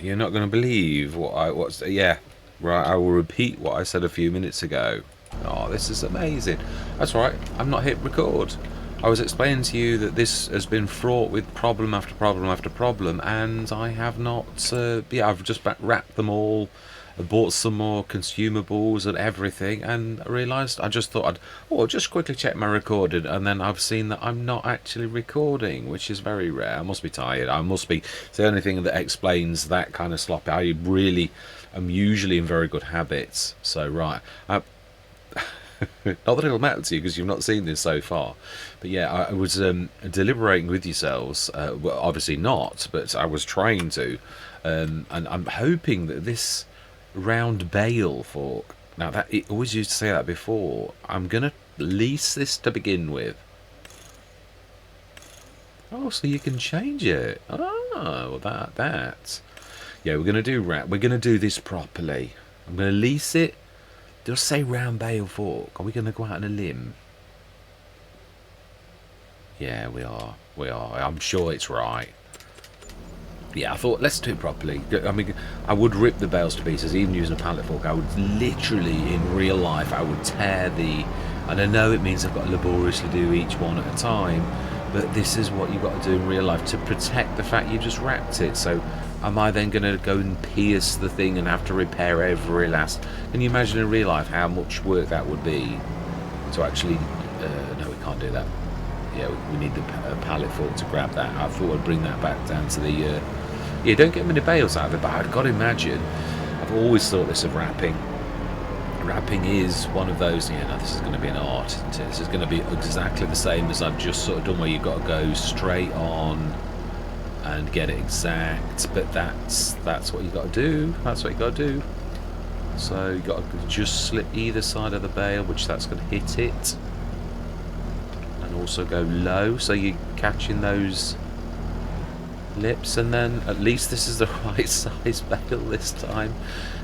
You're not going to believe yeah, right, I will repeat what I said a few minutes ago. Oh, this is amazing. That's right, I'm not hit record. I was explaining to you that this has been fraught with problem after problem after problem, and I have not, I've just wrapped them all, bought some more consumables and everything, and I realised, I just thought just quickly check my recording, and then I've seen that I'm not actually recording, which is very rare. I must be tired. It's the only thing that explains that kind of sloppy. I really am usually in very good habits. So, right. Not that it'll matter to you because you've not seen this so far, but yeah, I was deliberating with yourselves. Well, obviously not, but I was trying to, and I'm hoping that this round bale fork. Now that it always used to say that before. I'm gonna lease this to begin with. Oh, so you can change it. Oh, that. Yeah, we're gonna do this properly. I'm gonna lease it. Just say round bale fork. Are we going to go out on a limb? Yeah, we are. I'm sure it's right. Yeah, I thought, let's do it properly. I mean, I would rip the bales to pieces, even using a pallet fork. I would literally, in real life, I would tear the... And I know it means I've got to laboriously do each one at a time, but this is what you've got to do in real life to protect the fact you just wrapped it. So am I then going to go and pierce the thing and have to repair every last... Can you imagine in real life how much work that would be to actually... no, we can't do that. Yeah, we need the pallet fork to grab that. I thought I'd bring that back down to the... Yeah, don't get many bales out of it, but I've got to imagine... I've always thought this of wrapping. Wrapping is one of those... Yeah, no, this is going to be an art, isn't it? This is going to be exactly the same as I've just sort of done, where you've got to go straight on... and get it exact, but that's what you got to do. That's what you got to do. So you got to just slip either side of the bale, which that's going to hit it, and also go low, so you're catching those lips. And then at least this is the right size bale this time.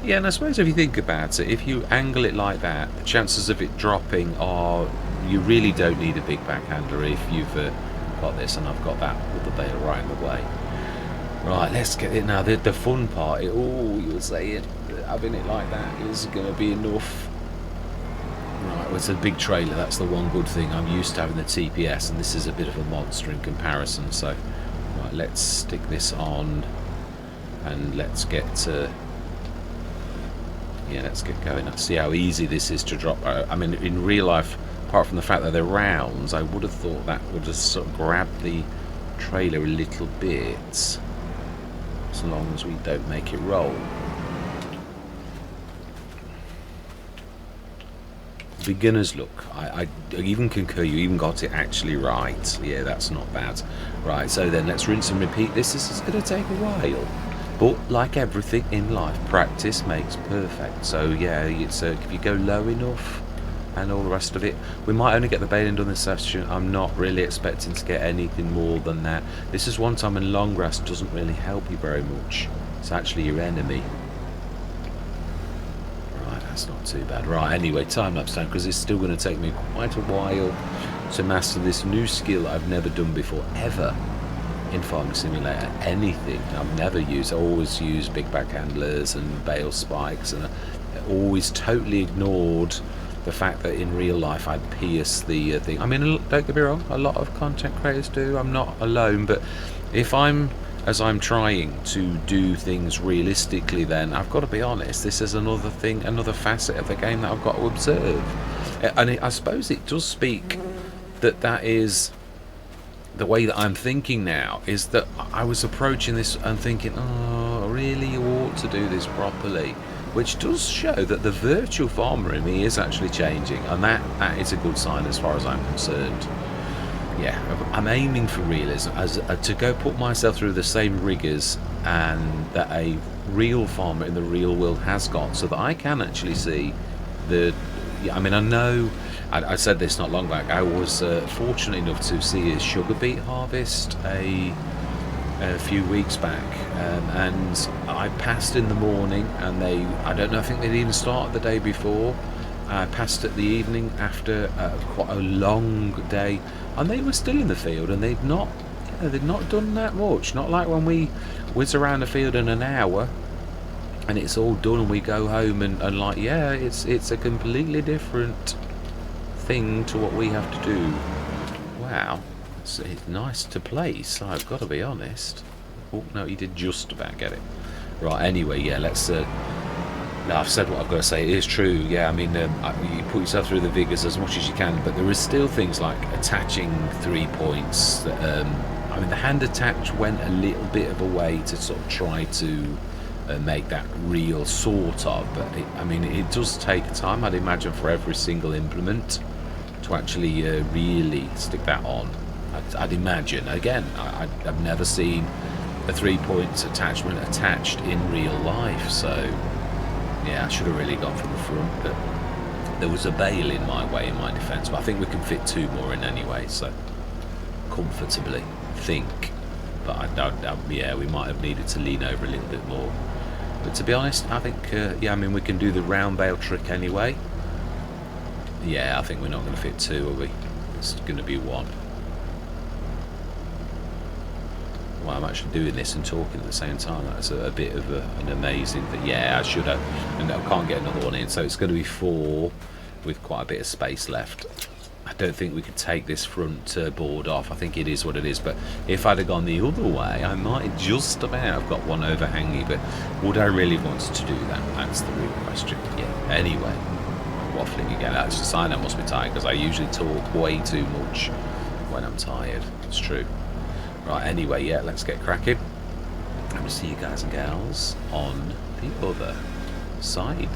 Yeah, and I suppose if you think about it, if you angle it like that, the chances of it dropping are... You really don't need a big backhander if you've got this, and I've got that with the bale right in the way. Right, let's get it now. The fun part, you'll say it, having it like that is going to be enough. Right, well, it's a big trailer, that's the one good thing. I'm used to having the TPS, and this is a bit of a monster in comparison. So, right, let's stick this on, and let's get let's get going. Let's see how easy this is to drop. I mean, in real life, apart from the fact that they're rounds, I would have thought that would just sort of grab the trailer a little bit, as long as we don't make it roll. Beginner's luck. I even concur, you even got it actually right. Yeah, that's not bad. Right, so then let's rinse and repeat this. This is going to take a while, but like everything in life, practice makes perfect. So yeah, it's if you go low enough and all the rest of it. We might only get the baling done this session. I'm not really expecting to get anything more than that. This is one time when long grass doesn't really help you very much. It's actually your enemy. Right, that's not too bad. Right, anyway, time-lapse time, because it's still going to take me quite a while to master this new skill I've never done before, ever, in Farming Simulator. Anything. I've never used. I always use big back handlers and bale spikes, and I always totally ignored the fact that in real life I'd pierce the thing. I mean, don't get me wrong, a lot of content creators do. I'm not alone, but if I'm trying to do things realistically, then I've got to be honest, this is another thing, another facet of the game that I've got to observe. And I suppose it does speak that is the way that I'm thinking now, is that I was approaching this and thinking, oh, really, you ought to do this properly. Which does show that the virtual farmer in me is actually changing, and that is a good sign as far as I'm concerned. Yeah, I'm aiming for realism, to go put myself through the same rigours and that a real farmer in the real world has got, so that I can actually see the... I mean, I know, I said this not long back, I was fortunate enough to see a sugar beet harvest a few weeks back, and I passed in the morning, and I don't know, I think they'd even started the day before. I passed at the evening after quite a long day, and they were still in the field, and they'd not they've not done that much. Not like when we whiz around the field in an hour and it's all done and we go home and like, yeah, it's a completely different thing to what we have to do. Wow, it's nice to place, I've got to be honest. Oh no, he did just about get it right. Anyway, yeah, let's no, I've said what I've got to say. It is true, yeah. I mean, you put yourself through the vigors as much as you can, but there is still things like attaching 3 points that, I mean, the hand attach went a little bit of a way to sort of try to make that real, sort of, but I mean, it does take time, I'd imagine, for every single implement to actually really stick that on. I'd imagine. Again, I've never seen a 3 points attachment attached in real life, so yeah, I should have really gone from the front, but there was a bail in my way in my defence, but I think we can fit 2 more in anyway, so comfortably, I think. But I don't, yeah, we might have needed to lean over a little bit more. But to be honest, I think, yeah, I mean, we can do the round bail trick anyway. Yeah, I think we're not going to fit 2, are we? It's going to be 1. Well, I'm actually doing this and talking at the same time. That's a bit of an amazing thing. Yeah, I should have. And I can't get another one in. So it's going to be 4 with quite a bit of space left. I don't think we could take this front board off. I think it is what it is. But if I'd have gone the other way, I might just about have got one overhanging. But would I really want to do that? That's the real question. Yeah. Anyway, I'm waffling again. That's a sign I must be tired, because I usually talk way too much when I'm tired. It's true. Right, anyway, yeah, let's get cracking. And we'll see you guys and gals on the other side.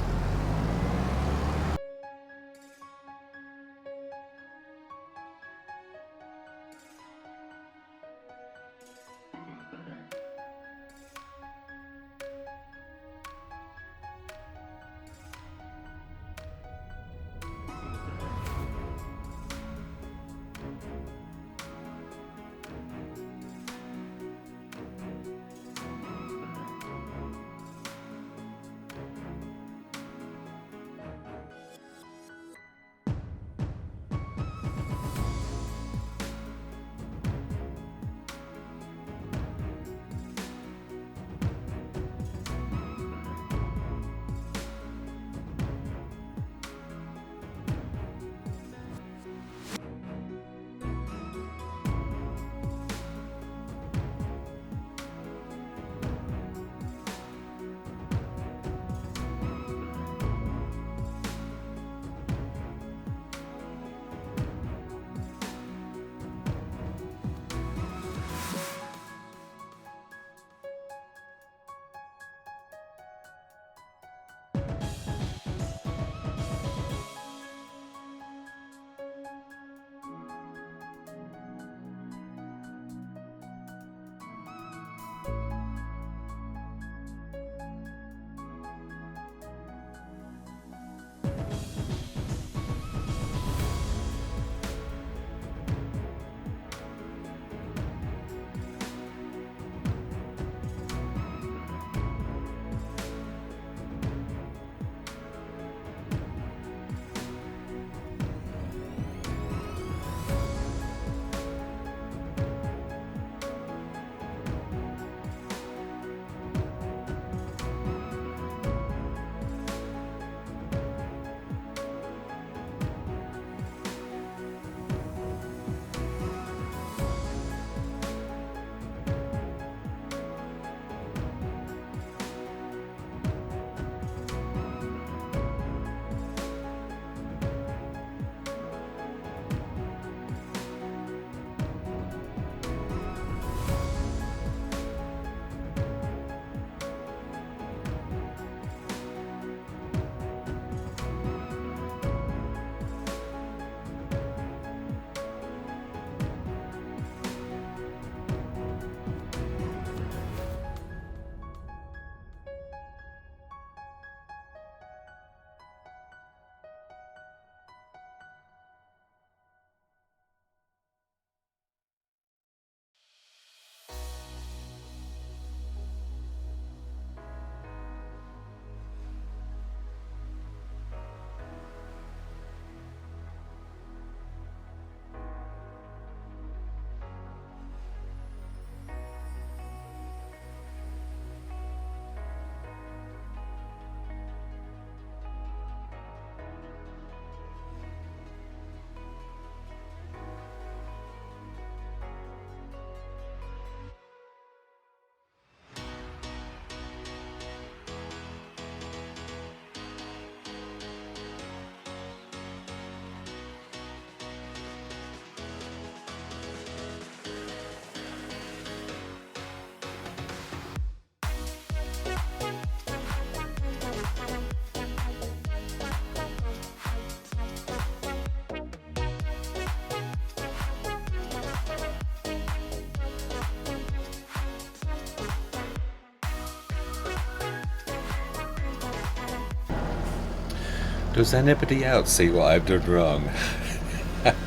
Does anybody else see what I've done wrong?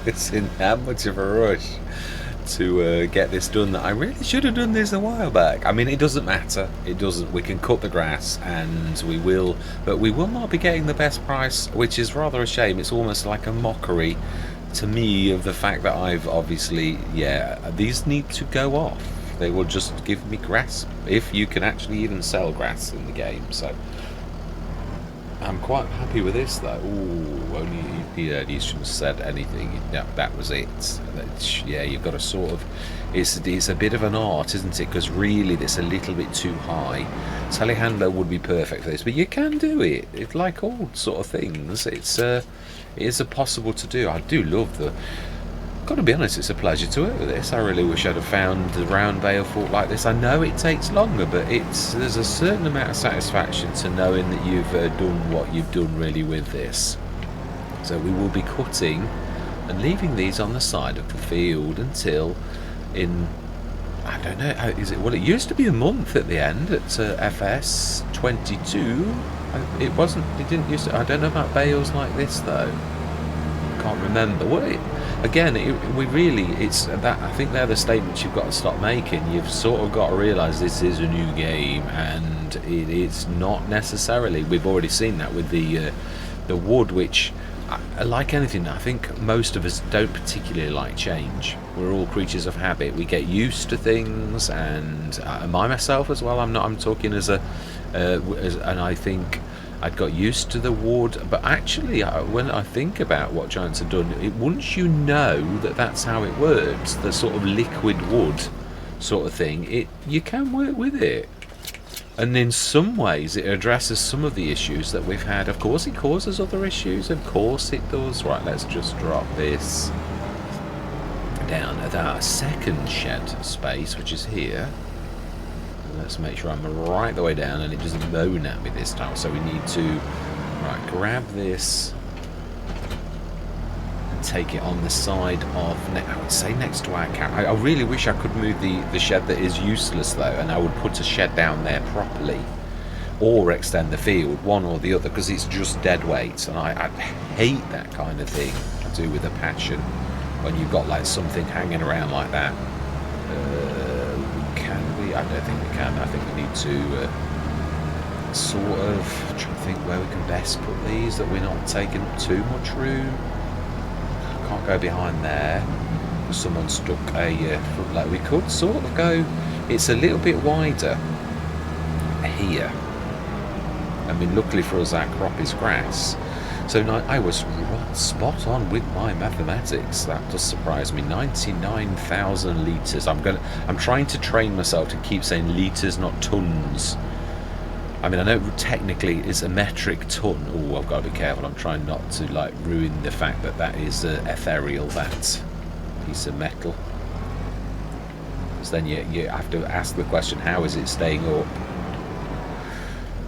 It's in that much of a rush to get this done that I really should have done this a while back. I mean, it doesn't matter. It doesn't. We can cut the grass, and we will, but we will not be getting the best price, which is rather a shame. It's almost like a mockery to me of the fact that I've obviously, yeah, these need to go off. They will just give me grass, if you can actually even sell grass in the game. So I'm quite happy with this, though. Ooh, only he shouldn't have said anything. Yeah, that was it. Yeah, you've got to sort of. It's a bit of an art, isn't it? Because really, it's a little bit too high. Telehandler would be perfect for this, but you can do it. It's like all sort of things. It is a possible to do. I do love the. Got to be honest, it's a pleasure to work with this. I really wish I'd have found the round bale fork like this. I know it takes longer, but there's a certain amount of satisfaction to knowing that you've done what you've done really with this. So we will be cutting and leaving these on the side of the field until I don't know, is it, well, it used to be a month at the end at FS25. It didn't used to, I don't know about bales like this though. Can't remember. It's that. I think they're the statements you've got to stop making. You've sort of got to realise this is a new game, and it's not necessarily. We've already seen that with the wood, which, like anything, I think most of us don't particularly like change. We're all creatures of habit. We get used to things, and I myself as well. I'm talking and I think. I'd got used to the wood, but actually, when I think about what Giants have done, once you know that that's how it works, the sort of liquid wood sort of thing, you can work with it. And in some ways, it addresses some of the issues that we've had. Of course, it causes other issues. Of course, it does. Right, let's just drop this down at our second shed space, which is here. Let's make sure I'm right the way down and it doesn't moan at me this time. So we need to grab this and take it on the side of, I would say next to our camp. I really wish I could move the shed that is useless though, and I would put a shed down there properly, or extend the field, one or the other, because it's just dead weight, and I hate that kind of thing. I do with a passion when you've got like something hanging around like that. I don't think we can. I think we need to sort of try to think where we can best put these, that we're not taking up too much room. Can't go behind there. Someone stuck a front load. We could sort of go, it's a little bit wider here. I mean, luckily for us, our crop is grass. So I was spot on with my mathematics. That does surprise me. 99,000 litres. I'm trying to train myself to keep saying litres, not tons. I mean, I know technically it's a metric ton. Oh, I've got to be careful. I'm trying not to like ruin the fact that is ethereal, that piece of metal. Because then you have to ask the question, how is it staying up?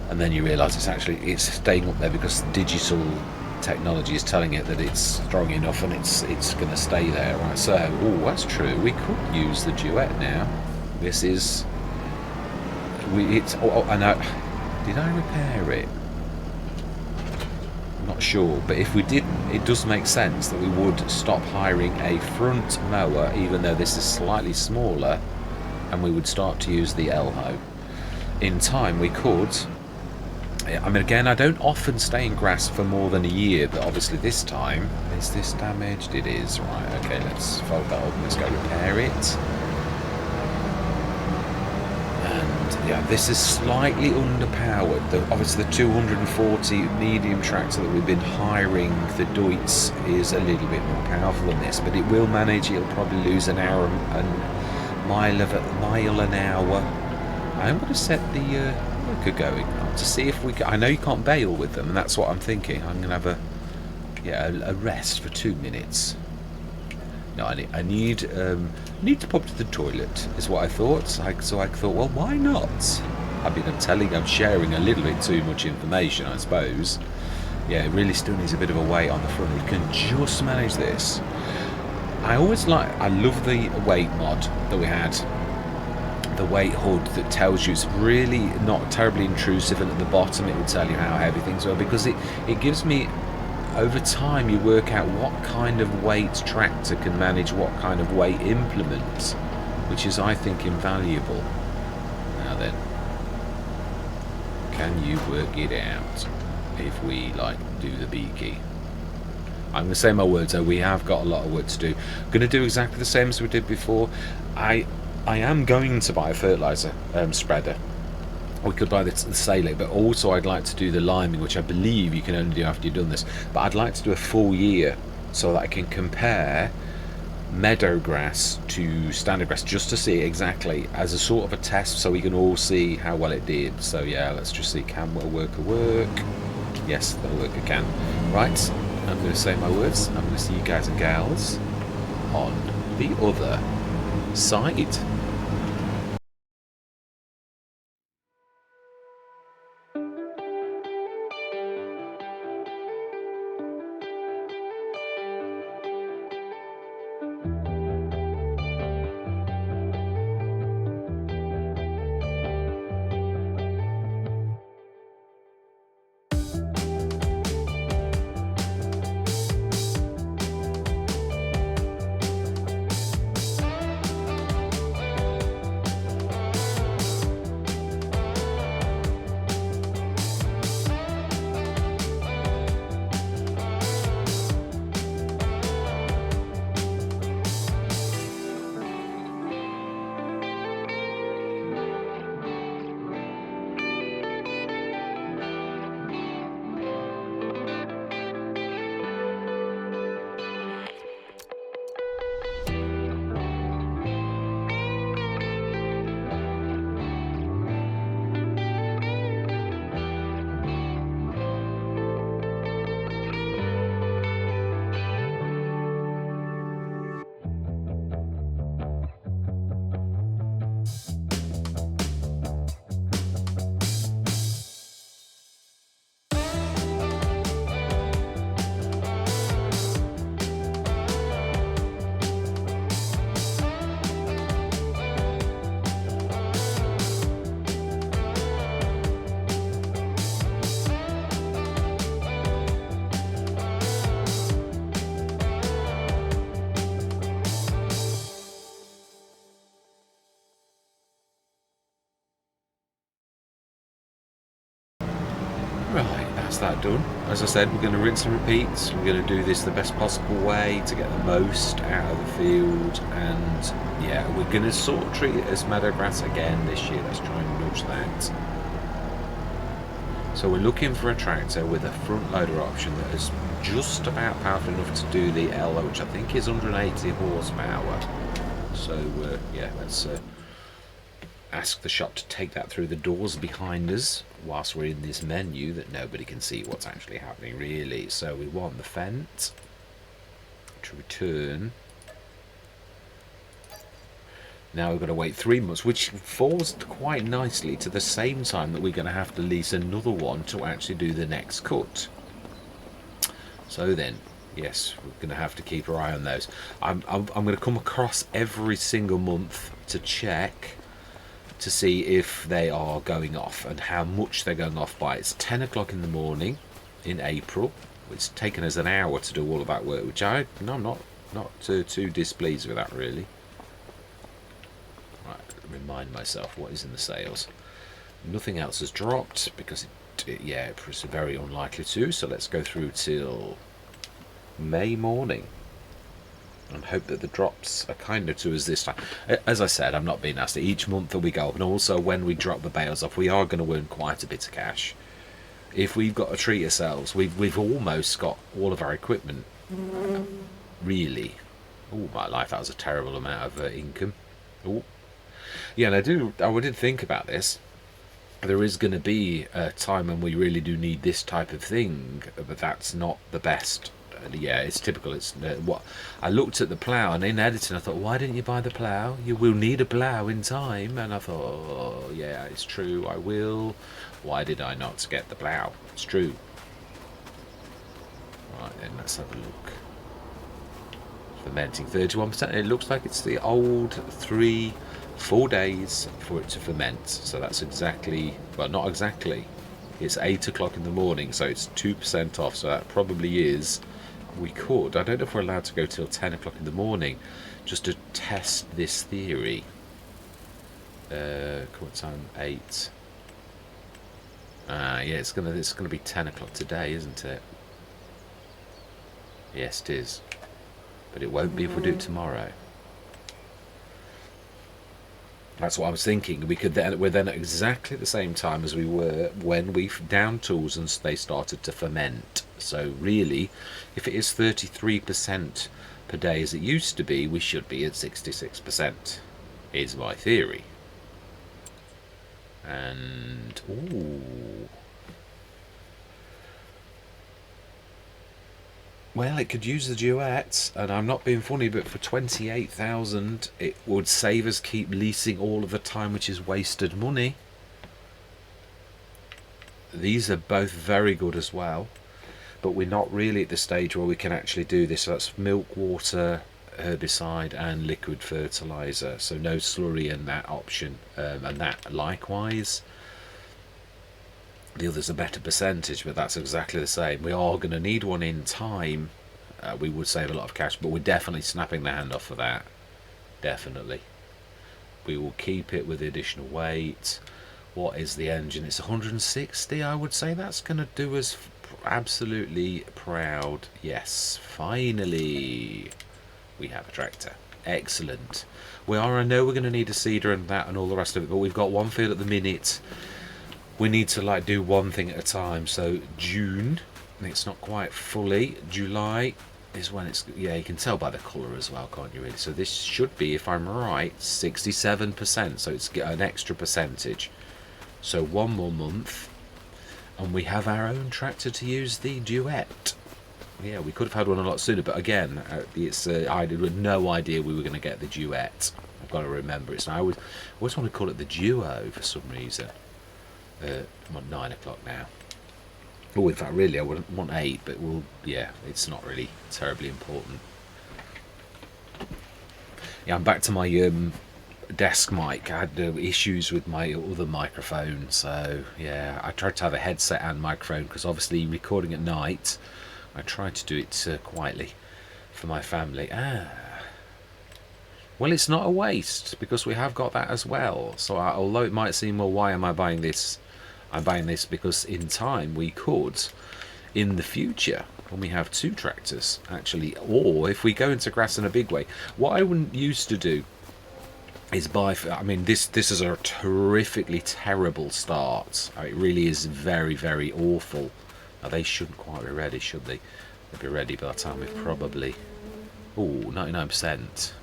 And then you realise it's staying up there because digital technology is telling it that it's strong enough and it's going to stay there, right? So, that's true. We could use the duet now. This is did I repair it? I'm not sure, but if we didn't, it does make sense that we would stop hiring a front mower, even though this is slightly smaller, and we would start to use the L-hoe. In time, we could. I mean, again, I don't often stay in grass for more than a year, but obviously this time, is this damaged? It is, right, okay, let's fold that up, let's go repair it. And, yeah, this is slightly underpowered. Obviously the 240 medium tractor that we've been hiring, the Deutz, is a little bit more powerful than this, but it will manage. It'll probably lose an hour, a mile an hour. I'm going to set the worker going to see if we can. I know you can't bail with them, and that's what I'm thinking. I'm going to have a rest for 2 minutes. No, I need to pop to the toilet, is what I thought. So I thought, well, why not? I'm sharing a little bit too much information, I suppose. Yeah, it really still needs a bit of a weight on the front. We can just manage this. I love the weight mod that we had. The weight hood that tells you it's really not terribly intrusive, and at the bottom it will tell you how heavy things are, because it gives me over time you work out what kind of weight tractor can manage what kind of weight implements, which is, I think, invaluable. Now then, can you work it out if we like do the beaky? I'm going to say my words though, we have got a lot of work to do. I'm going to do exactly the same as we did before. I am going to buy a fertiliser spreader. We could buy the saline, but also I'd like to do the liming, which I believe you can only do after you've done this. But I'd like to do a full year so that I can compare meadow grass to standard grass, just to see exactly as a sort of a test, so we can all see how well it did. So yeah, let's just see, can a worker work? Yes, the worker can. Right, I'm going to say my words. I'm going to see you guys and gals on the other side. Right, that's that done. As I said, we're going to rinse and repeat. We're going to do this the best possible way to get the most out of the field, and yeah, we're going to sort of treat it as meadow grass again this year. Let's try and nudge that. So we're looking for a tractor with a front loader option that is just about powerful enough to do the L, which I think is 180 horsepower. So yeah, let's ask the shop to take that through the doors behind us whilst we're in this menu that nobody can see what's actually happening really. So we want the fence to return. Now we've got to wait 3 months, which falls quite nicely to the same time that we're going to have to lease another one to actually do the next cut. So then, yes, we're going to have to keep our eye on those. I'm going to come across every single month to check to see if they are going off and how much they're going off by. It's 10 o'clock in the morning in April. It's taken us an hour to do all of that work, which I'm not too displeased with that really. Right, remind myself what is in the sales. Nothing else has dropped because yeah, it's very unlikely to. So let's go through till May morning and hope that the drops are kinder to us this time. As I said, I'm not being nasty. Each month that we go up, and also when we drop the bales off, we are going to earn quite a bit of cash. If we've got to treat ourselves, we've almost got all of our equipment. Really. Oh my life, that was a terrible amount of income. Oh, yeah, and I did think about this. There is going to be a time when we really do need this type of thing, but that's not the best. Yeah, it's typical. It's what I looked at the plough, and in editing I thought, why didn't you buy the plough? You will need a plough in time. And I thought, oh yeah, it's true, I will. Why did I not get the plough? It's true. Right then, let's have a look. Fermenting 31%. It looks like it's the old 3-4 days for it to ferment. So that's exactly, well, not exactly. It's 8 o'clock in the morning, so it's 2% off. So that probably is. We could. I don't know if we're allowed to go till 10 o'clock in the morning, just to test this theory. What time? 8. Yeah, it's gonna be 10 o'clock today, isn't it? Yes, it is. But it won't be if we do it tomorrow. That's what I was thinking. We're then at exactly the same time as we were when we downed tools and they started to ferment. So really, if it is 33% per day as it used to be, we should be at 66%, is my theory. And ooh, well, it could use the duet, and I'm not being funny, but for 28,000 it would save us keep leasing all of the time, which is wasted money. These are both very good as well, but we're not really at the stage where we can actually do this. So that's milk, water, herbicide and liquid fertilizer, so no slurry in that option, and that likewise. The other's a better percentage, but that's exactly the same. We are going to need one in time. We would save a lot of cash, but we're definitely snapping the hand off for that. Definitely. We will keep it with the additional weight. What is the engine? It's 160. I would say that's going to do us absolutely proud. Yes, finally we have a tractor. Excellent. I know we're going to need a seeder and that and all the rest of it, but we've got one field at the minute. We need to like do one thing at a time. So June, it's not quite fully. July is when it's, yeah, you can tell by the colour as well, can't you really? So this should be, if I'm right, 67%, so it's an extra percentage. So one more month and we have our own tractor to use the duet. Yeah, we could have had one a lot sooner, but again, it's I had no idea we were going to get the duet. I've got to remember it. So I always want to call it the duo for some reason. I'm on 9 o'clock now. Oh, in fact, really, I wouldn't want 8, but we'll, yeah, it's not really terribly important. Yeah, I'm back to my desk mic. I had issues with my other microphone, so yeah, I tried to have a headset and microphone because obviously recording at night, I tried to do it quietly for my family. Well, it's not a waste because we have got that as well. So although it might seem, well, why am I buying this? I'm buying this because in time we could, in the future, when we have 2 tractors actually, or if we go into grass in a big way, what I wouldn't used to do is buy, I mean, this is a terrifically terrible start. It really is very, very awful. Now, they shouldn't quite be ready, should they? They'll be ready by the time we've probably, oh, 99%.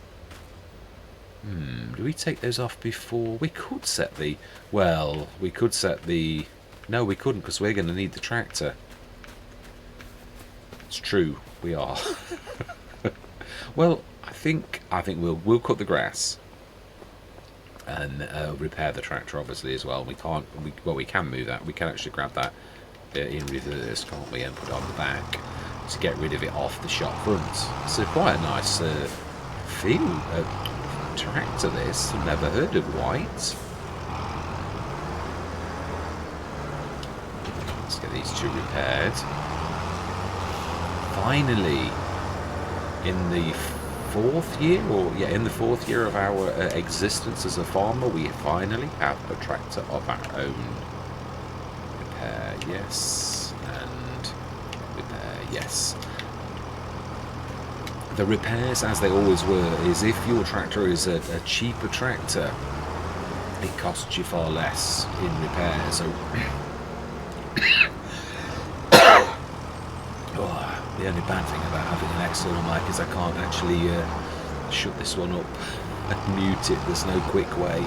Do we take those off before? We could set the, well, we could set the, no, we couldn't because we're going to need the tractor. It's true, we are. Well, I think we'll cut the grass and repair the tractor obviously as well. We can move that. We can actually grab that in reverse, can't we, and put it on the back to get rid of it off the shop front. So quite a nice feel. Tractor this. I've never heard of white. Let's get these 2 repaired. Finally, in the 4th year, or yeah, in the 4th year of our existence as a farmer, we finally have a tractor of our own. Repair, yes, and repair, yes. The repairs, as they always were, is if your tractor is a cheaper tractor, it costs you far less in repair. So, oh, the only bad thing about having an external mic is I can't actually shut this one up and mute it. There's no quick way.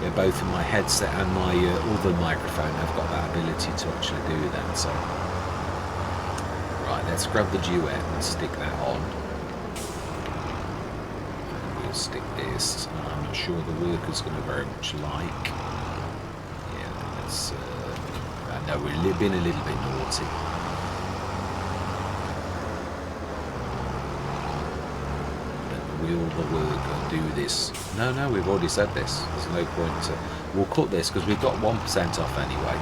Yeah, both in my headset and my other microphone have got that ability to actually do that. So, right, let's grab the duet and stick that on. Stick this. I'm not sure the worker's going to very much like. Yeah, let's. I know we're being a little bit naughty. But will the worker do this? No, we've already said this. There's no point to. We'll cut this because we've got 1% off anyway.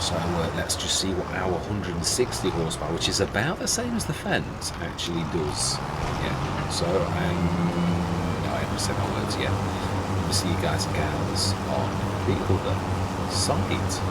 So let's just see what our 160 horsepower, which is about the same as the Fence, actually does. Yeah. So no, I haven't said my words yet. We'll see you guys and gals on the other side.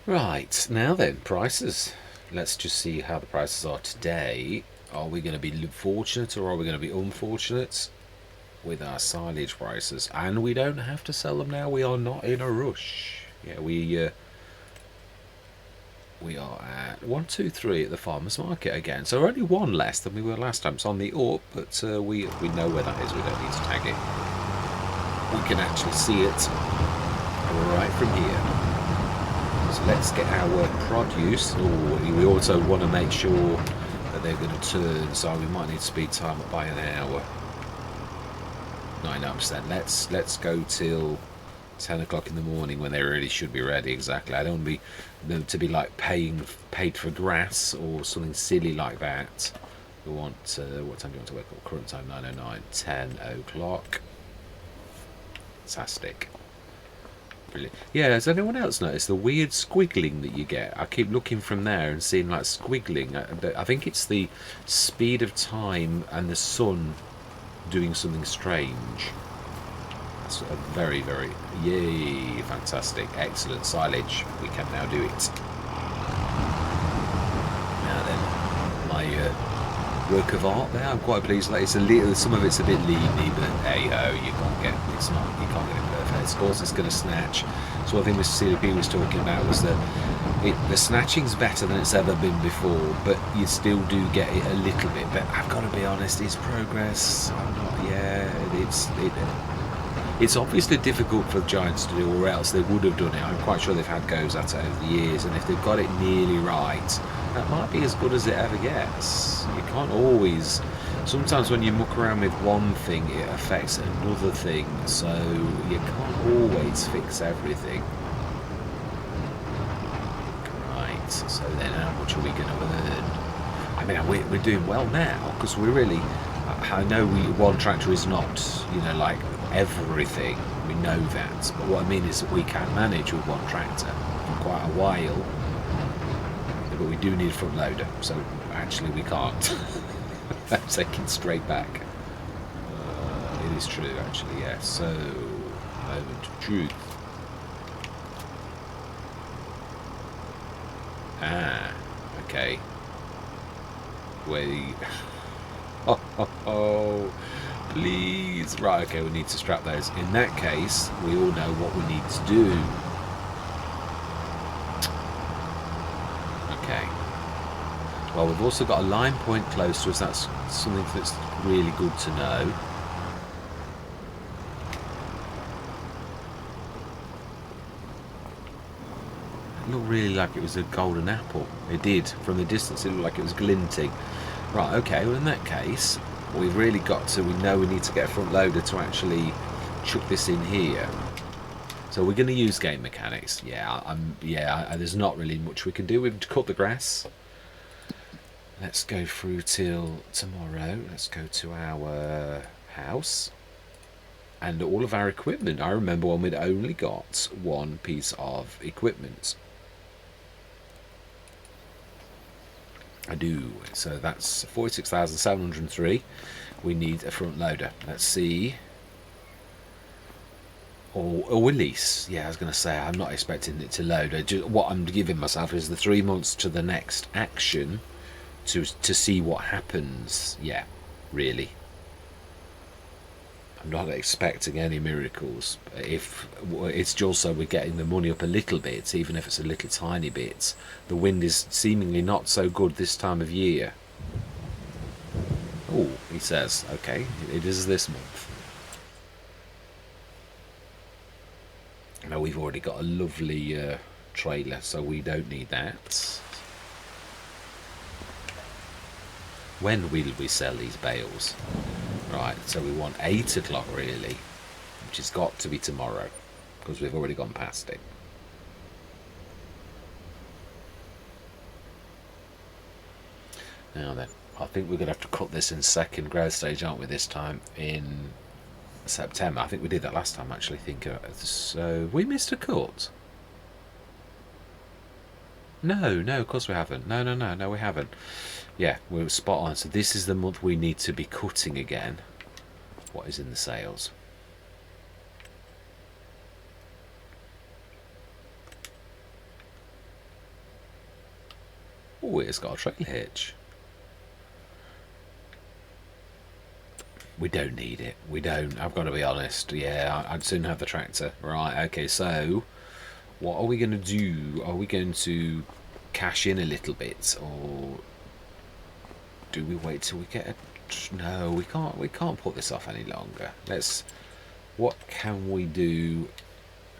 Right, now then, prices. Let's just see how the prices are today. Are we going to be fortunate or are we going to be unfortunate with our silage prices? And we don't have to sell them now. We are not in a rush. Yeah, we are at 1, 2, 3 at the farmers market again. So we're only one less than we were last time. It's on the up, but we know where that is. We don't need to tag it. We can actually see it right from here. So let's get our produce. We also want to make sure that they're going to turn, so we might need to speed time up by an hour. 99%. Let's go till 10 o'clock in the morning when they really should be ready. Exactly. I don't want to be them to be like paid for grass or something silly like that. We want what time do you want to wake up? Current time 9:09. 10 o'clock. Fantastic. Brilliant. Yeah, has anyone else noticed the weird squiggling that you get? I keep looking from there and seeing like squiggling. I think it's the speed of time and the sun doing something strange. That's a very, very, yay, fantastic, excellent silage. We can now do it. Now then, my work of art there. I'm quite pleased. Like it's a little, some of it's a bit leany, but hey ho, you can't get it's not. You can't get it perfect. Of course, it's going to snatch. So I think Mr. CDP was talking about was that the snatching's better than it's ever been before, but you still do get it a little bit. But I've got to be honest, it's progress. I'm not. Yeah, it's obviously difficult for the Giants to do, or else they would have done it. I'm quite sure they've had goes at it over the years, and if they've got it nearly right, that might be as good as it ever gets. You can't always. Sometimes when you muck around with one thing, it affects another thing, so you can't always fix everything. Right, so then how much are we going to earn? I mean, we're doing well now, because we're really... I know one tractor is not, you know, like everything. We know that. But what I mean is that we can manage with one tractor for quite a while. But we do need a front loader, so actually we can't. I'm taking straight back. It is true, actually, yes. So, moment of truth. Ah, okay. Wait. Oh, please. Right, okay, we need to strap those. In that case, we all know what we need to do. Okay. Well, we've also got a line point close to us. That's something that's really good to know. looked really like it was a golden apple. It did. From the distance, it looked like it was glinting. Right, okay, well in that case, we've really got to, we know we need to get a front loader to actually chuck this in here. So we're going to use game mechanics. There's not really much we can do. We've cut the grass. Let's go through till tomorrow. Let's go to our house. And all of our equipment. I remember when we'd only got one piece of equipment. I do. So that's 46,703. We need a front loader. Let's see. Or we lease. Yeah, I was going to say, I'm not expecting it to load. What I'm giving myself is the 3 months to the next action to see what happens. Yeah, really. I'm not expecting any miracles. If it's just so we're getting the money up a little bit, even if it's a little tiny bit. The wind is seemingly not so good this time of year. Oh, he says, okay, it is this month. Now we've already got a lovely trailer, so we don't need that. When will we sell these bales? Right, so we want 8 o'clock really, which has got to be tomorrow, because we've already gone past it. Now then, I think we're going to have to cut this in second growth stage, aren't we, this time in September. I think we did that last time, actually. So we missed a cut. No, of course we haven't. No, we haven't. Yeah, we're spot on. So this is the month we need to be cutting again. What is in the sales? Oh, it's got a trailer hitch. We don't need it. We don't. I've got to be honest. Yeah, I'd soon have the tractor. Right, okay, so what are we going to do? Are we going to cash in a little bit, or do we wait till we get a... No, we can't put this off any longer. What can we do?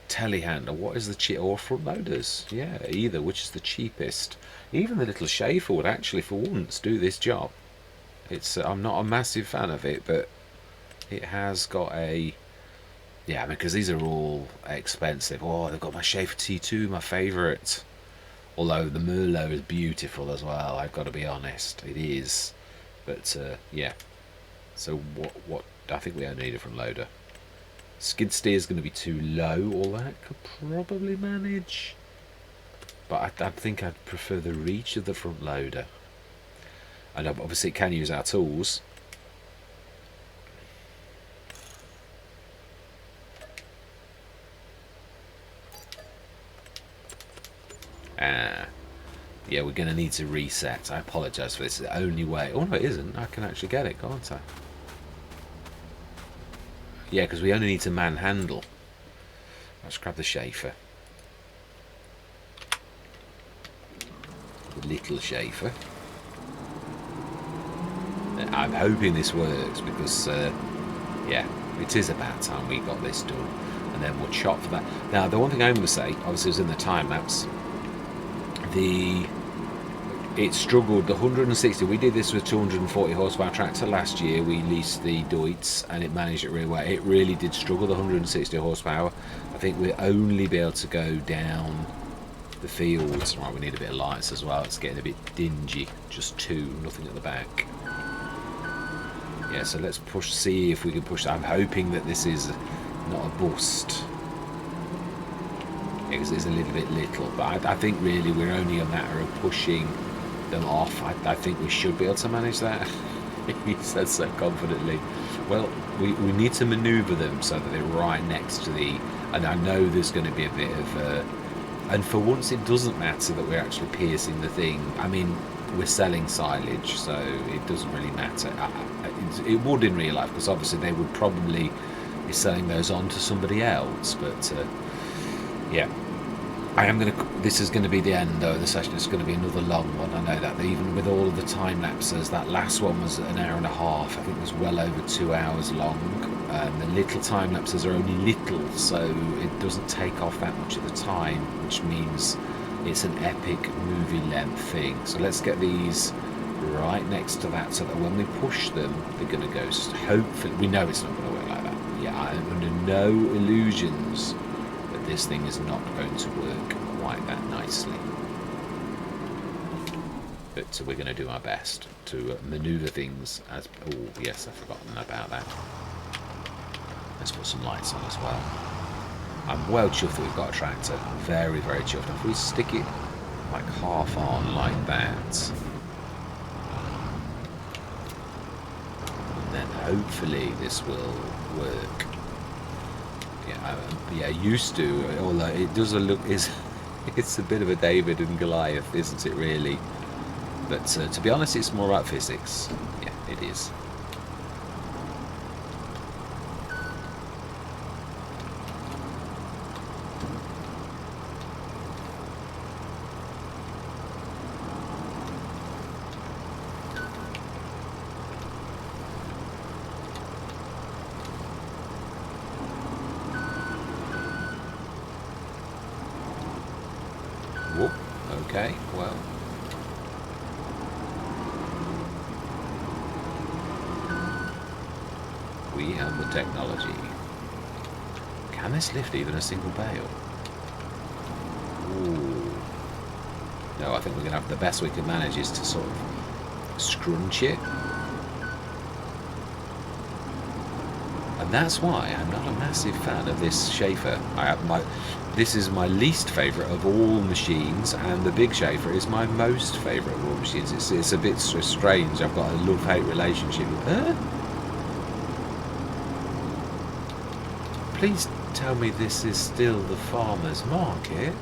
Telehandler, what is the cheap, or front loaders? Yeah, either, which is the cheapest. Even the little Schaefer would actually for once do this job. I'm not a massive fan of it, but it has got a... Yeah, I mean, because these are all expensive. Oh, they've got my Schaefer T2, my favourite. Although the Merlot is beautiful as well, I've got to be honest. It is. But, yeah. So, what... I think we only need a front loader. Skid steer is going to be too low. All that could probably manage. But I think I'd prefer the reach of the front loader. And obviously it can use our tools. Yeah, we're going to need to reset. I apologise for this. It's the only way. Oh, no, it isn't. I can actually get it, can't I? Yeah, because we only need to manhandle. Let's grab the Schaefer. The little Schaefer. I'm hoping this works because, yeah, it is about time we got this done. And then we'll chop for that. Now, the one thing I'm going to say, obviously, is in the time lapse. It struggled, the 160, we did this with 240 horsepower tractor last year. We leased the Deutz and it managed it really well. It really did struggle, the 160 horsepower. I think we'll only be able to go down the fields. Right, we need a bit of lights as well. It's getting a bit dingy. Just 2, nothing at the back. Yeah, so let's see if we can push that. I'm hoping that this is not a bust. Yeah, because it's a little bit little. But I think really we're only a matter of pushing them off. I think we should be able to manage that. He says so confidently. Well, we need to manoeuvre them so that they're right next to the... And I know there's going to be a bit of... and for once it doesn't matter that we're actually piercing the thing. I mean, we're selling silage, so it doesn't really matter. It would in real life, because obviously they would probably be selling those on to somebody else. But, yeah. This is going to be the end though of the session. It's going to be another long one. I know that. Even with all of the time lapses, that last one was an hour and a half. I think it was well over 2 hours long. The little time lapses are only little, so it doesn't take off that much at the time, which means It's an epic movie length thing. So let's get these right next to that so that when we push them, they're going to go. Hopefully, we know it's not going to work like that. Yeah, I am under no illusions that this thing is not going to work quite that nicely. But we're going to do our best to manoeuvre things as... Oh, yes, I've forgotten about that. Let's put some lights on as well. I'm well chuffed that we've got a tractor. Very, very chuffed. If we stick it like half on like that, then hopefully this will work. Yeah, used to, although it does look... It's a bit of a David and Goliath, isn't it, really? But to be honest, it's more about physics. Yeah, it is. Whoop. Okay, well... we have the technology. Can this lift even a single bale? Ooh. No, I think we're going to have the best we can manage is to sort of scrunch it. And that's why I'm not a massive fan of this Schaefer. This is my least favourite of all machines, and the big Schaefer is my most favourite of all machines. It's a bit strange. I've got a love-hate relationship with her. Please tell me this is still the farmer's market.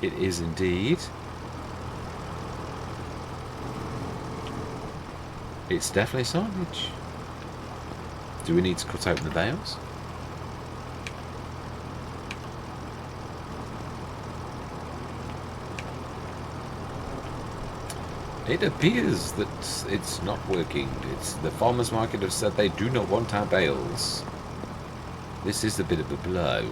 It is indeed. It's definitely signage. Do we need to cut open the bales? It appears that it's not working. The farmers market have said they do not want our bales. This is a bit of a blow.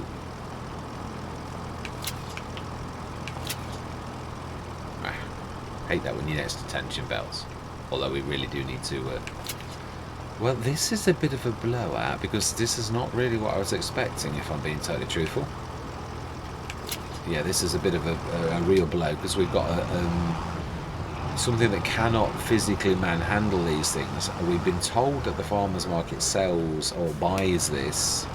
I hate that when you're next to tension belts. Although we really do need to... Well, this is a bit of a blowout because this is not really what I was expecting, if I'm being totally truthful. Yeah, this is a bit of a real blow because we've got something that cannot physically manhandle these things. We've been told that the farmers market sells or buys this.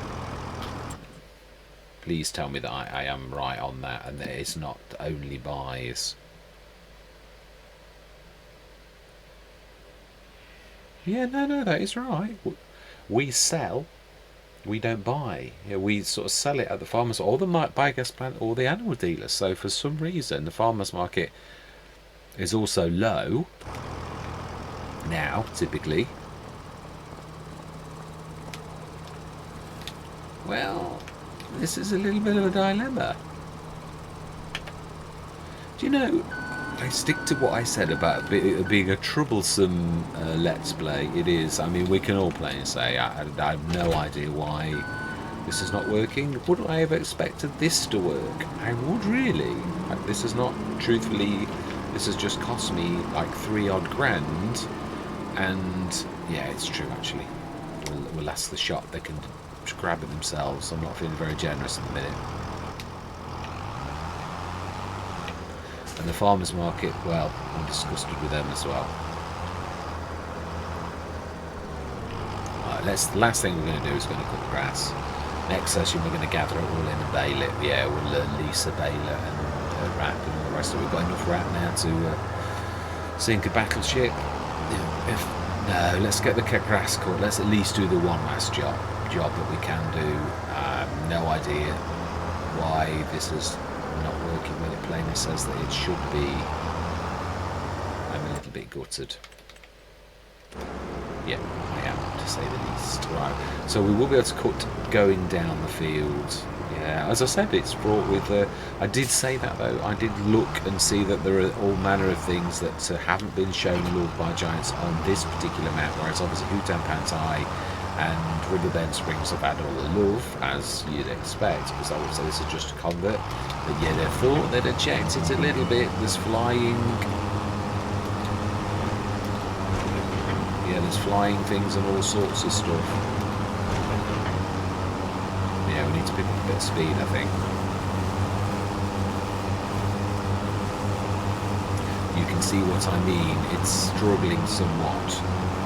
Please tell me that I am right on that and that it's not only buys. Yeah, no, that is right. We sell, we don't buy. Yeah, we sort of sell it at the farmers or the biogas plant or the animal dealer. So for some reason, the farmers market is also low now, typically. Well, this is a little bit of a dilemma. Do you know, I stick to what I said about it being a troublesome Let's Play. It is. I mean, we can all play and say, I have no idea why this is not working. Would I have expected this to work? I would really. This is not, truthfully, this has just cost me like $3 odd grand. And, yeah, it's true, actually. We'll ask the shop. They can grab it themselves. I'm not feeling very generous at the minute. And the farmers market, well, I'm disgusted with them as well. Right, the last thing we're going to do is going to cut the grass. Next session we're going to gather it all in and bale it. Yeah, we'll lease a baler and wrap and all the rest of it. We've got enough wrap now to sink a battleship. No, let's get the grass cut. Let's at least do the one last job that we can do. No idea why this is not working when it plainly says that it should be. I'm a little bit gutted. Yeah, I am, to say the least. Right, so we will be able to cut going down the field. Yeah, as I said, it's fraught with... I did say that, though. I did look and see that there are all manner of things that haven't been shown Lord by Giants on this particular map, whereas obviously Hootan Pantai and Riverbend Springs have had all the love, as you'd expect, because I would say this is just a convert. But yeah, they thought they'd have checked it a little bit. There's flying. Yeah, there's flying things and all sorts of stuff. Yeah, we need to pick up a bit of speed, I think. You can see what I mean. It's struggling somewhat,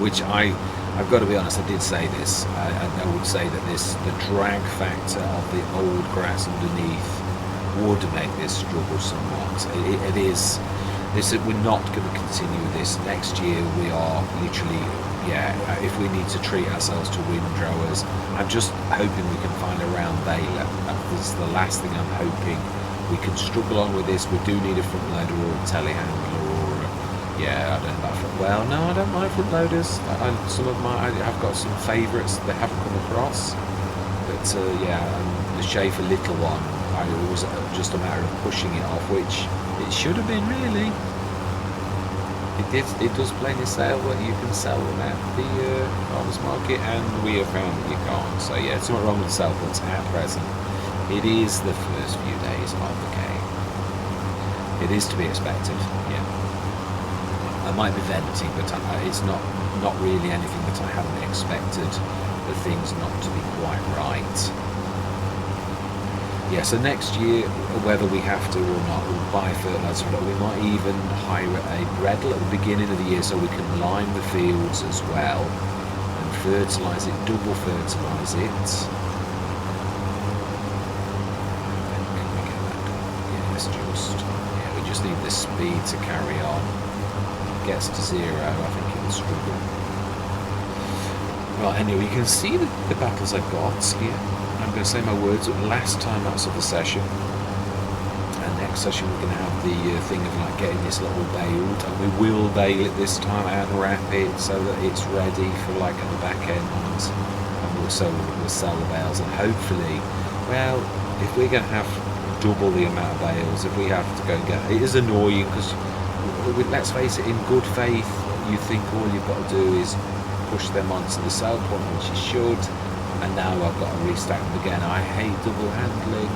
which I've got to be honest, I did say this. I would say that the drag factor of the old grass underneath would make this struggle somewhat. It is. We're not going to continue this. Next year we are literally, if we need to treat ourselves to windrowers, I'm just hoping we can find a round baler. That's the last thing I'm hoping. We can struggle on with this. We do need a front loader or a telehandler or I don't know about well, no, I don't mind front loaders. I've got some favourites that haven't come across. But the Schaefer little one, it was just a matter of pushing it off, which it should have been really. It does plainly say that you can sell them at the farmers market, and we have found that you can't. So yeah, it's not wrong with sell points at present. It is the first few days of the game. It is to be expected. Yeah. I might be venting, but it's not really anything that I hadn't expected. The things not to be quite right. Yeah, so next year, whether we have to or not, we'll buy fertiliser. But we might even hire a Bredel at the beginning of the year so we can lime the fields as well and fertilise it, double fertilise it. We just need the speed to carry on. Gets to 0, I think it will struggle. Right, anyway, you can see the battles I got here. I'm going to say my words last time out of the session. And next session we're going to have the thing of like getting this little baled. And we will bale it this time and wrap it so that it's ready for like at the back end. And we'll sell the bales. And hopefully, well, if we're going to have double the amount of bales, if we have to go and get it is annoying because let's face it, in good faith you think all you've got to do is push them onto the sell point, which you should, and now I've got to restack them again. I hate double handling.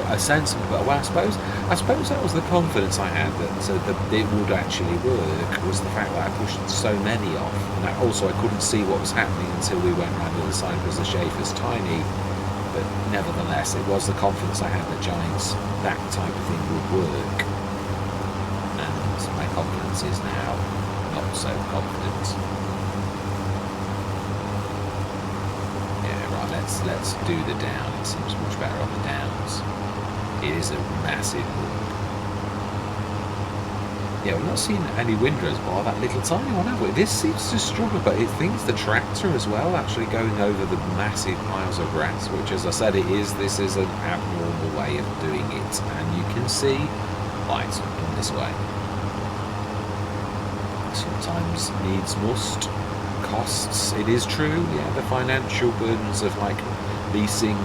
I sense, well, I suppose that was the confidence I had that it would actually work, was the fact that I pushed so many off, and also I couldn't see what was happening until we went round the other side because the Schaefer's tiny. But nevertheless, it was the confidence I had that Giants, that type of thing would work. And my confidence is now not so confident. Yeah, right, let's do the down. It seems much better on the downs. It is a massive walk. Yeah, we've not seen any windrows bar that little tiny one, have we? This seems to struggle, but it thinks the tractor as well, actually going over the massive piles of grass, which, as I said, this is an abnormal way of doing it, and you can see why it's not done this way. Sometimes needs must. Costs, it is true, yeah, the financial burdens of like leasing,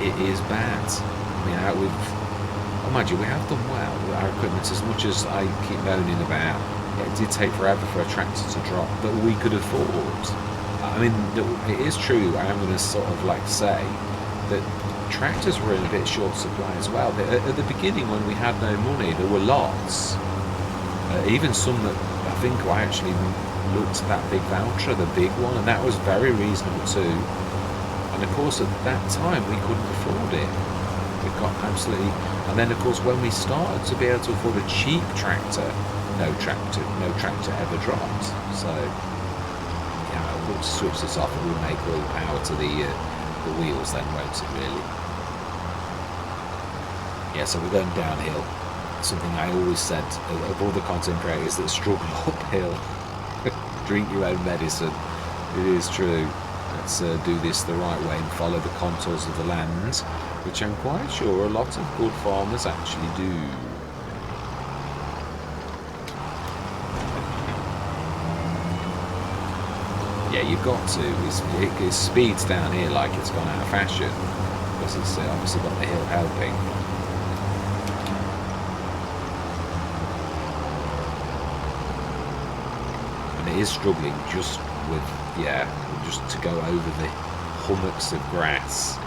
it is bad. I mean, out with, oh, mind you, we have done well with our equipment, as much as I keep moaning about. It did take forever for a tractor to drop, but we could afford. I mean, it is true, I am going to sort of like say that tractors were in a bit short supply as well. At the beginning, when we had no money, there were lots. Even some that I think I actually looked at that big voucher, the big one, and that was very reasonable too. And of course, at that time, we couldn't afford it. We got absolutely. And then, of course, when we started to be able to afford a cheap tractor, no tractor ever dropped. So, yeah, we'll switch this off and we'll make all the power to the wheels then, won't it, really? Yeah, so we're going downhill. Something I always said of all the content creators that struggle uphill. Drink your own medicine. It is true. Let's do this the right way and follow the contours of the land, which I'm quite sure a lot of good farmers actually do. Yeah, you've got to. It speeds down here like it's gone out of fashion, because it's obviously got the hill helping. And it is struggling just with yeah, just to go over the hummocks of grass.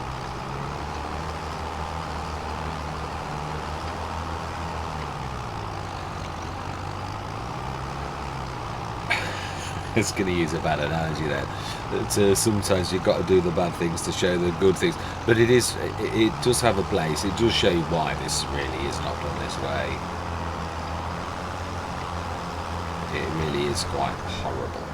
It's going to use a bad analogy there. That sometimes you've got to do the bad things to show the good things, but it does have a place. It does show you why this really is not done this way. It really is quite horrible.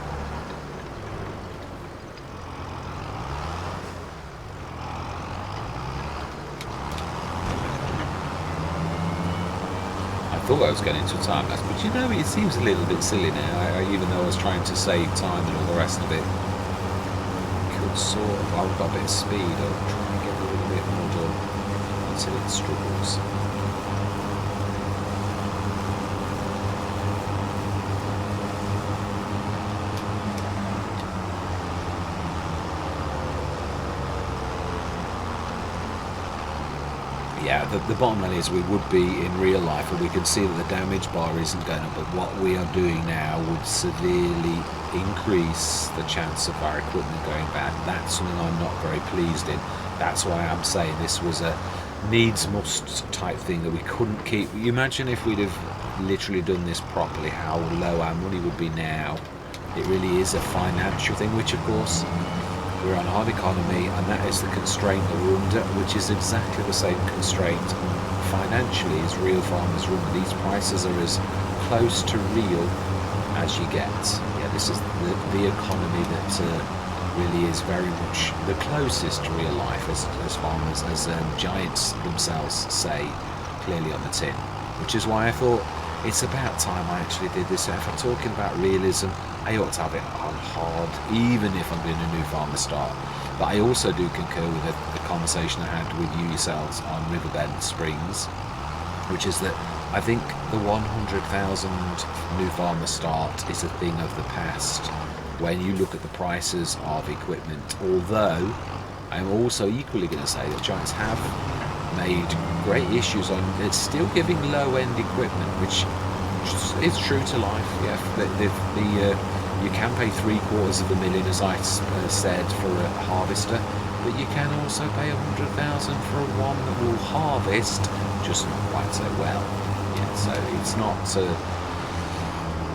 I thought I was getting into a time lapse, but you know, it seems a little bit silly now. Even though I was trying to save time and all the rest of it, could sort of. I've got a bit of speed. I'll try and get a little bit more done until it struggles. Yeah, the bottom line is we would be in real life, and we can see that the damage bar isn't going up, but what we are doing now would severely increase the chance of our equipment going bad. That's something I'm not very pleased in. That's why I'm saying this was a needs must type thing that we couldn't keep. You imagine if we'd have literally done this properly, how low our money would be now. It really is a financial thing, which of course we're on hard economy, and that is the constraint that we're under, which is exactly the same constraint financially as real farmers are under. These prices are as close to real as you get. Yeah, this is the economy that really is very much the closest to real life, as farmers, as giants themselves say clearly on the tin. Which is why I thought it's about time I actually did this. If I'm talking about realism, I ought to have it on hard, even if I'm doing a new farmer start. But I also do concur with the conversation I had with you yourselves on Riverbend Springs, which is that I think the 100,000 new farmer start is a thing of the past when you look at the prices of equipment. Although I'm also equally going to say that giants have made great issues on it's still giving low-end equipment, which is true to life. Yeah, you can pay $750,000, as I said, for a harvester, but you can also pay 100,000 for a one that will harvest, just not quite so well. Yeah, so it's not.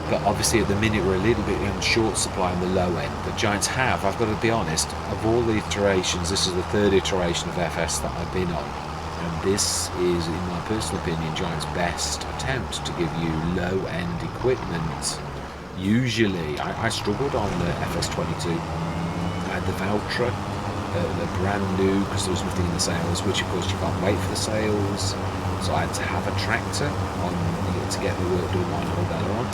But obviously, at the minute, we're a little bit in short supply on the low end. But giants have. I've got to be honest. Of all the iterations, this is the third iteration of FS that I've been on. And this is, in my personal opinion, Giant's best attempt to give you low-end equipment. Usually, I struggled on the FS22. I had the Valtra, the brand new, because there was nothing in the sales, which of course you can't wait for the sales. So I had to have a tractor on to get the work done on Arbella on.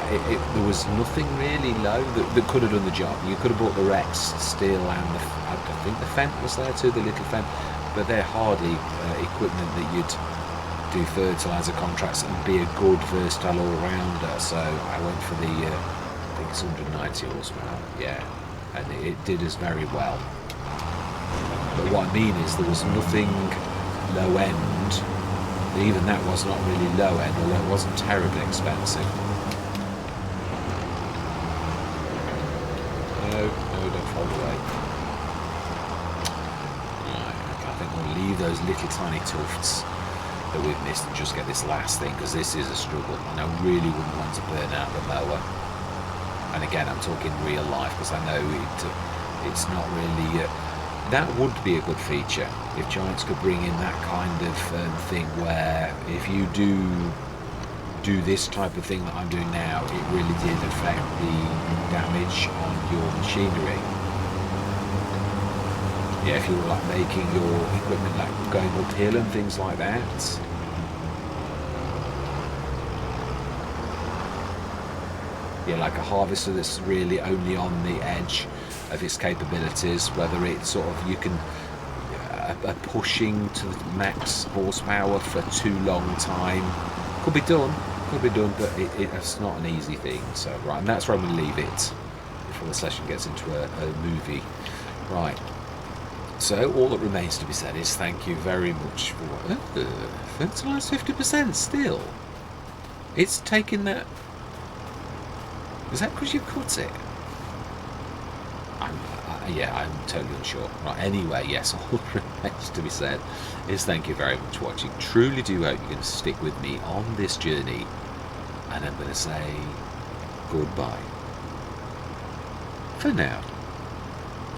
And there was nothing really low that could have done the job. You could have bought the Rex still, and I think the Fent was there too, the little Fent, but they're hardy equipment that you'd do fertiliser contracts and be a good versatile all-rounder. So I went for the I think it's 190 horsepower, yeah, and it did us very well. But what I mean is there was nothing low end. Even that was not really low end, although it wasn't terribly expensive. No, don't fall away. Right, I think we'll leave those little tiny tufts that we've missed and just get this last thing, because this is a struggle, and I really wouldn't want to burn out the mower. And again, I'm talking real life, because I know it's not really. That would be a good feature if Giants could bring in that kind of thing where if you do this type of thing that I'm doing now, it really did affect the damage on your machinery. Yeah, if you were like making your equipment like going uphill and things like that. Yeah, like a harvester that's really only on the edge of its capabilities, whether it's sort of you can pushing to the max horsepower for too long time. Could be done, but it's not an easy thing. So right, and that's where I'm going to leave it before the session gets into a movie. Right. So all that remains to be said is thank you very much for fertilised 50% still. It's taking that. Is that because you cut it? Yeah, I'm totally unsure. Right, anyway, yes, all that remains to be said is thank you very much for watching. Truly do hope you're going to stick with me on this journey. And I'm going to say goodbye for now.